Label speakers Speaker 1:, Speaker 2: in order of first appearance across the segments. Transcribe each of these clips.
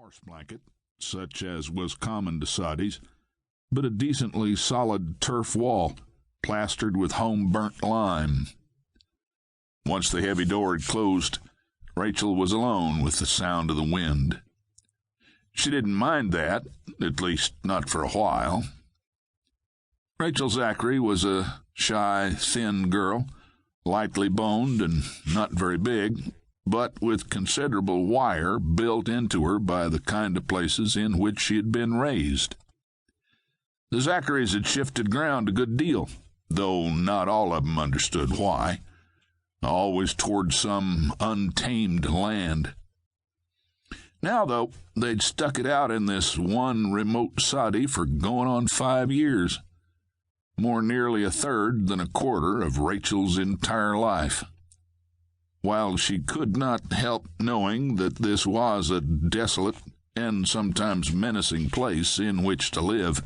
Speaker 1: horse blanket, such as was common to soddies, but a decently solid turf wall, plastered with home-burnt lime. Once the heavy door had closed, Rachel was alone with the sound of the wind. She didn't mind that, at least not for a while. Rachel Zachary was a shy, thin girl, lightly boned and not very big, but with considerable wire built into her by the kind of places in which she had been raised. The Zacharys had shifted ground a good deal, though not all of them understood why, always toward some untamed land. Now, though, they'd stuck it out in this one remote soddy for going on 5 years, more nearly a third than a quarter of Rachel's entire life. While she could not help knowing that this was a desolate and sometimes menacing place in which to live,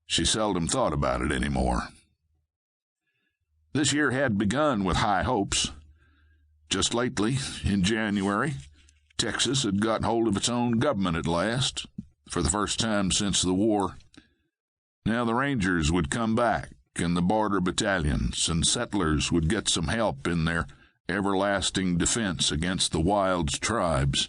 Speaker 1: she seldom thought about it anymore. This year had begun with high hopes. Just lately, in January, Texas had got hold of its own government at last, for the first time since the war. Now the Rangers would come back, and the border battalions and settlers would get some help in their everlasting defense against the Wilds tribes.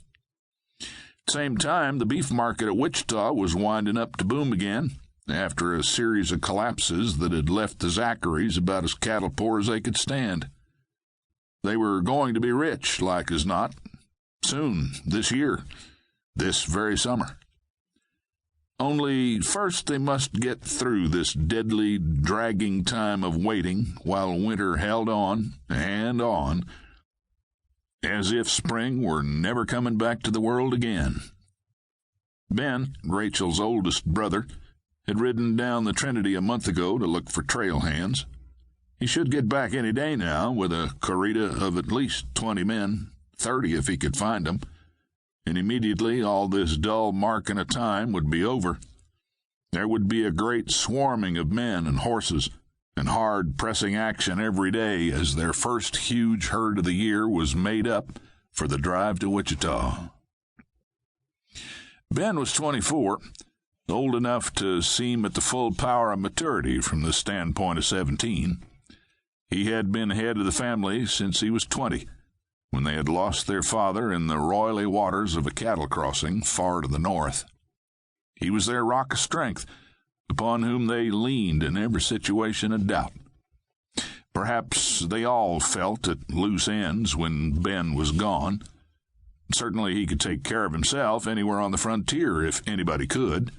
Speaker 1: At the same time, the beef market at Wichita was winding up to boom again, after a series of collapses that had left the Zacharys about as cattle-poor as they could stand. They were going to be rich, like as not, soon, this year, this very summer. Only first they must get through this deadly, dragging time of waiting while winter held on, as if spring were never coming back to the world again. Ben, Rachel's oldest brother, had ridden down the Trinity a month ago to look for trail hands. He should get back any day now with a corrida of at least 20 men, 30 if he could find them, and immediately all this dull marking of time would be over. There would be a great swarming of men and horses, and hard pressing action every day as their first huge herd of the year was made up for the drive to Wichita. Ben was 24, old enough to seem at the full power of maturity from the standpoint of 17. He had been head of the family since he was 20, when they had lost their father in the roily waters of a cattle crossing far to the north. He was their rock of strength, upon whom they leaned in every situation of doubt. Perhaps they all felt at loose ends when Ben was gone. Certainly he could take care of himself anywhere on the frontier if anybody could,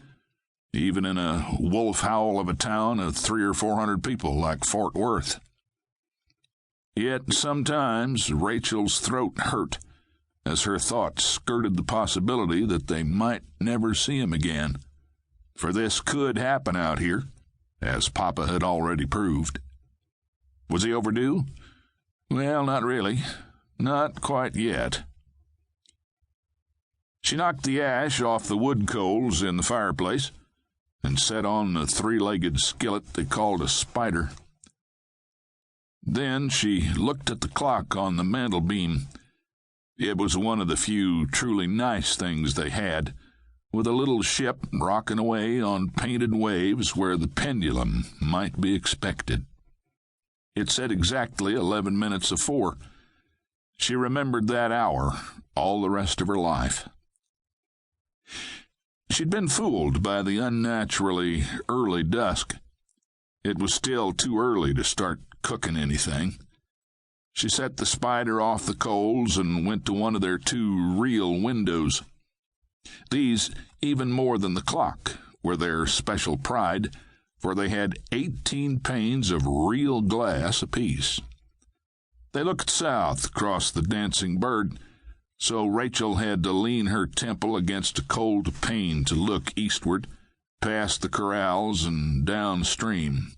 Speaker 1: even in a wolf howl of a town of 300 or 400 people like Fort Worth. Yet sometimes Rachel's throat hurt as her thoughts skirted the possibility that they might never see him again, for this could happen out here, as Papa had already proved. Was he overdue? Well, not really. Not quite yet. She knocked the ash off the wood coals in the fireplace and set on the 3-legged skillet they called a spider. Then she looked at the clock on the mantelbeam. It was one of the few truly nice things they had, with a little ship rocking away on painted waves where the pendulum might be expected. It said exactly 11 minutes of 4. She remembered that hour all the rest of her life. She'd been fooled by the unnaturally early dusk. It was still too early to start cooking anything. She set the spider off the coals and went to one of their 2 real windows. These, even more than the clock, were their special pride, for they had 18 panes of real glass apiece. They looked south across the dancing bird, so Rachel had to lean her temple against a cold pane to look eastward, past the corrals and downstream.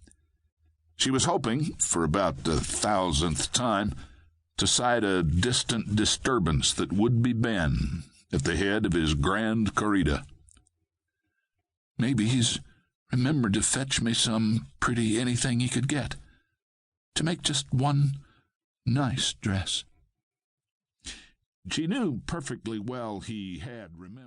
Speaker 1: She was hoping, for about the 1,000th time, to sight a distant disturbance that would be Ben at the head of his grand corrida. Maybe he's remembered to fetch me some pretty anything he could get, to make just one nice dress. She knew perfectly well he had remembered.